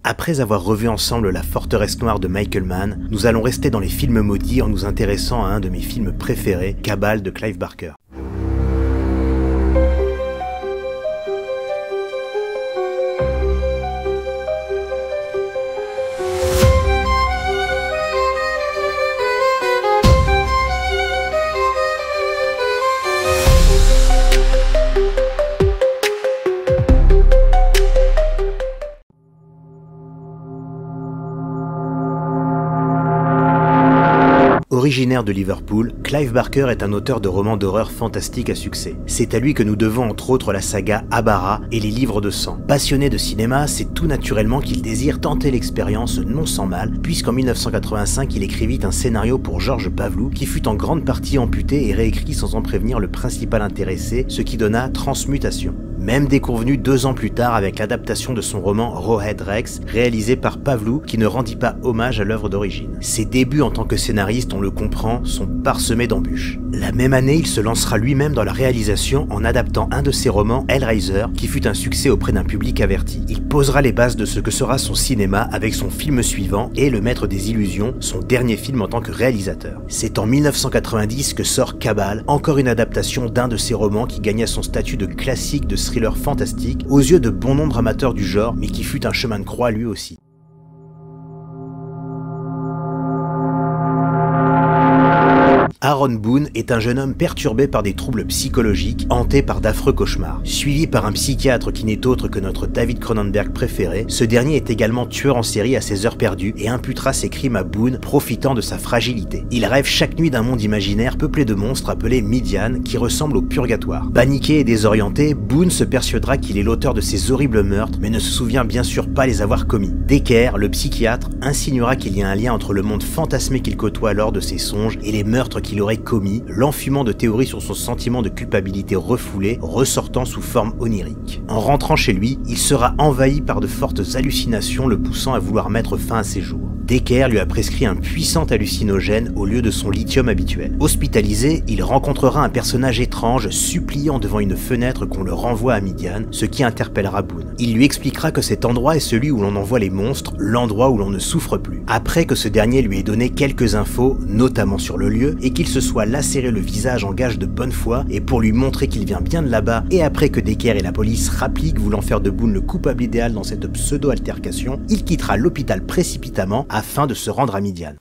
Après avoir revu ensemble La Forteresse Noire de Michael Mann, nous allons rester dans les films maudits en nous intéressant à un de mes films préférés, Cabal de Clive Barker. Originaire de Liverpool, Clive Barker est un auteur de romans d'horreur fantastique à succès. C'est à lui que nous devons entre autres la saga Abara et les livres de sang. Passionné de cinéma, c'est tout naturellement qu'il désire tenter l'expérience non sans mal, puisqu'en 1985 il écrivit un scénario pour Georges Pavlou qui fut en grande partie amputé et réécrit sans en prévenir le principal intéressé, ce qui donna Transmutation. Même déconvenu 2 ans plus tard avec l'adaptation de son roman Rawhead Rex, réalisé par Pavlou, qui ne rendit pas hommage à l'œuvre d'origine. Ses débuts en tant que scénariste, on le comprend, sont parsemés d'embûches. La même année, il se lancera lui-même dans la réalisation en adaptant un de ses romans, Hellraiser, qui fut un succès auprès d'un public averti. Il posera les bases de ce que sera son cinéma avec son film suivant et Le Maître des Illusions, son dernier film en tant que réalisateur. C'est en 1990 que sort Cabal, encore une adaptation d'un de ses romans qui gagna son statut de classique de thriller fantastique aux yeux de bon nombre amateurs du genre, mais qui fut un chemin de croix lui aussi. Aaron Boone est un jeune homme perturbé par des troubles psychologiques, hanté par d'affreux cauchemars. Suivi par un psychiatre qui n'est autre que notre David Cronenberg préféré, ce dernier est également tueur en série à ses heures perdues et imputera ses crimes à Boone, profitant de sa fragilité. Il rêve chaque nuit d'un monde imaginaire peuplé de monstres appelés Midian, qui ressemblent au purgatoire. Paniqué et désorienté, Boone se persuadera qu'il est l'auteur de ces horribles meurtres, mais ne se souvient bien sûr pas les avoir commis. Decker, le psychiatre, insinuera qu'il y a un lien entre le monde fantasmé qu'il côtoie lors de ses songes et les meurtres qu'il aurait commis, l'enfumant de théories sur son sentiment de culpabilité refoulé, ressortant sous forme onirique. En rentrant chez lui, il sera envahi par de fortes hallucinations le poussant à vouloir mettre fin à ses jours. Decker lui a prescrit un puissant hallucinogène au lieu de son lithium habituel. Hospitalisé, il rencontrera un personnage étrange suppliant devant une fenêtre qu'on le renvoie à Midian, ce qui interpellera Boone. Il lui expliquera que cet endroit est celui où l'on envoie les monstres, l'endroit où l'on ne souffre plus. Après que ce dernier lui ait donné quelques infos, notamment sur le lieu, et qu'il se soit lacéré le visage en gage de bonne foi, et pour lui montrer qu'il vient bien de là-bas, et après que Decker et la police rappliquent voulant faire de Boone le coupable idéal dans cette pseudo-altercation, il quittera l'hôpital précipitamment afin de se rendre à Midian.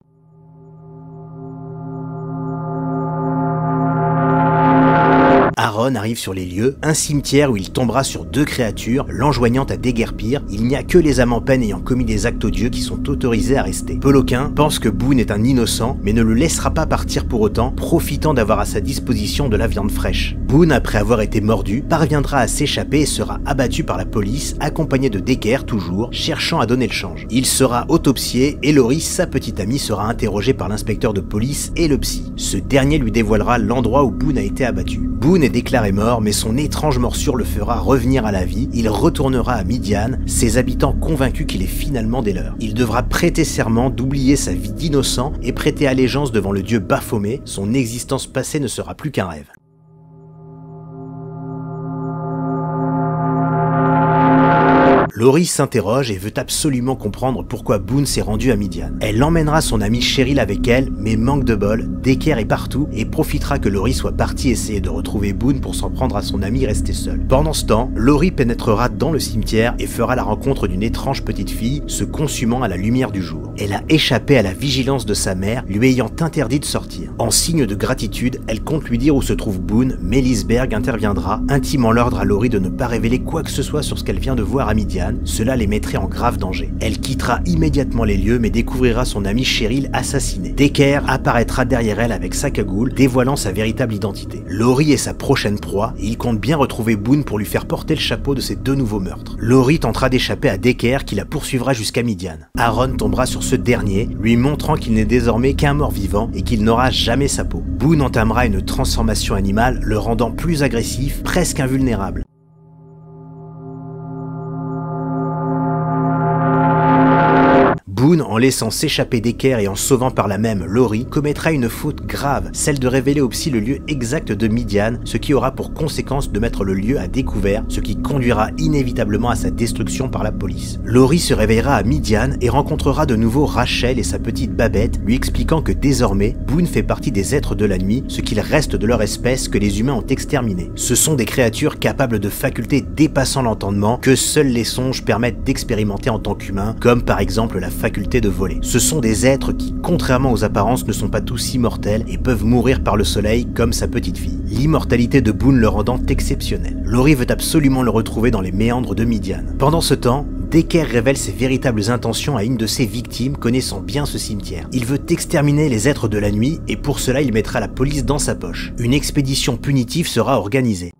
Aaron arrive sur les lieux, un cimetière où il tombera sur 2 créatures, l'enjoignant à déguerpir. Il n'y a que les âmes en peine ayant commis des actes odieux qui sont autorisés à rester. Peloquin pense que Boone est un innocent, mais ne le laissera pas partir pour autant, profitant d'avoir à sa disposition de la viande fraîche. Boone, après avoir été mordu, parviendra à s'échapper et sera abattu par la police, accompagné de Decker toujours, cherchant à donner le change. Il sera autopsié et Laurie, sa petite amie, sera interrogée par l'inspecteur de police et le psy. Ce dernier lui dévoilera l'endroit où Boone a été abattu. Boone est déclaré mort, mais son étrange morsure le fera revenir à la vie. Il retournera à Midian, ses habitants convaincus qu'il est finalement des leurs. Il devra prêter serment d'oublier sa vie d'innocent et prêter allégeance devant le dieu Baphomet. Son existence passée ne sera plus qu'un rêve. Laurie s'interroge et veut absolument comprendre pourquoi Boone s'est rendu à Midian. Elle emmènera son amie Cheryl avec elle, mais manque de bol, Decker est partout et profitera que Laurie soit partie essayer de retrouver Boone pour s'en prendre à son amie restée seule. Pendant ce temps, Laurie pénétrera dans le cimetière et fera la rencontre d'une étrange petite fille, se consumant à la lumière du jour. Elle a échappé à la vigilance de sa mère, lui ayant interdit de sortir. En signe de gratitude, elle compte lui dire où se trouve Boone, mais Lisberg interviendra, intimant l'ordre à Laurie de ne pas révéler quoi que ce soit sur ce qu'elle vient de voir à Midian. Cela les mettrait en grave danger. Elle quittera immédiatement les lieux mais découvrira son amie Cheryl assassinée. Decker apparaîtra derrière elle avec sa cagoule, dévoilant sa véritable identité. Laurie est sa prochaine proie et il compte bien retrouver Boone pour lui faire porter le chapeau de ses 2 nouveaux meurtres. Laurie tentera d'échapper à Decker qui la poursuivra jusqu'à Midian. Aaron tombera sur ce dernier, lui montrant qu'il n'est désormais qu'un mort-vivant et qu'il n'aura jamais sa peau. Boone entamera une transformation animale, le rendant plus agressif, presque invulnérable. Boone, en laissant s'échapper Decker et en sauvant par là même Laurie, commettra une faute grave, celle de révéler au psy le lieu exact de Midian, ce qui aura pour conséquence de mettre le lieu à découvert, ce qui conduira inévitablement à sa destruction par la police. Laurie se réveillera à Midian et rencontrera de nouveau Rachel et sa petite Babette, lui expliquant que désormais, Boone fait partie des êtres de la nuit, ce qu'il reste de leur espèce que les humains ont exterminé. Ce sont des créatures capables de facultés dépassant l'entendement que seuls les songes permettent d'expérimenter en tant qu'humains, comme par exemple la faculté de voler. Ce sont des êtres qui, contrairement aux apparences, ne sont pas tous immortels et peuvent mourir par le soleil comme sa petite fille. L'immortalité de Boone le rendant exceptionnel. Laurie veut absolument le retrouver dans les méandres de Midian. Pendant ce temps, Decker révèle ses véritables intentions à une de ses victimes connaissant bien ce cimetière. Il veut exterminer les êtres de la nuit et pour cela il mettra la police dans sa poche. Une expédition punitive sera organisée.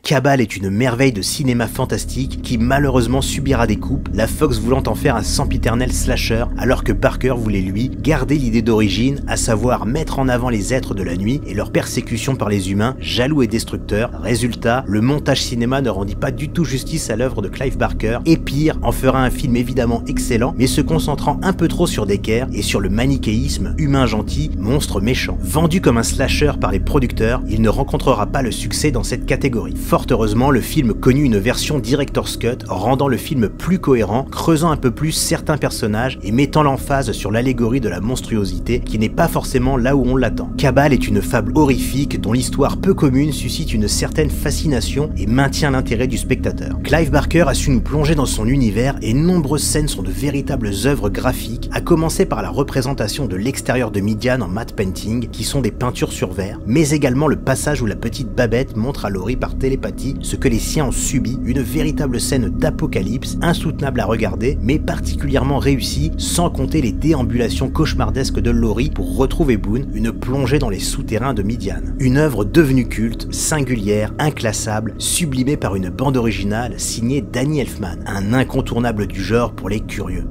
Cabal est une merveille de cinéma fantastique qui malheureusement subira des coupes, la Fox voulant en faire un sempiternel slasher alors que Barker voulait lui garder l'idée d'origine, à savoir mettre en avant les êtres de la nuit et leur persécution par les humains, jaloux et destructeurs. Résultat, le montage cinéma ne rendit pas du tout justice à l'œuvre de Clive Barker et pire, en fera un film évidemment excellent mais se concentrant un peu trop sur Decker et sur le manichéisme humain gentil, monstre méchant. Vendu comme un slasher par les producteurs, il ne rencontrera pas le succès dans cette catégorie. Fort heureusement, le film connut une version Director's Cut, rendant le film plus cohérent, creusant un peu plus certains personnages et mettant l'emphase sur l'allégorie de la monstruosité qui n'est pas forcément là où on l'attend. Cabal est une fable horrifique dont l'histoire peu commune suscite une certaine fascination et maintient l'intérêt du spectateur. Clive Barker a su nous plonger dans son univers et nombreuses scènes sont de véritables œuvres graphiques, à commencer par la représentation de l'extérieur de Midian en matte painting, qui sont des peintures sur verre, mais également le passage où la petite Babette montre à Laurie par télépathie ce que les siens ont subi, une véritable scène d'apocalypse, insoutenable à regarder, mais particulièrement réussie, sans compter les déambulations cauchemardesques de Laurie pour retrouver Boone, une plongée dans les souterrains de Midian. Une œuvre devenue culte, singulière, inclassable, sublimée par une bande originale signée Danny Elfman, un incontournable du genre pour les curieux.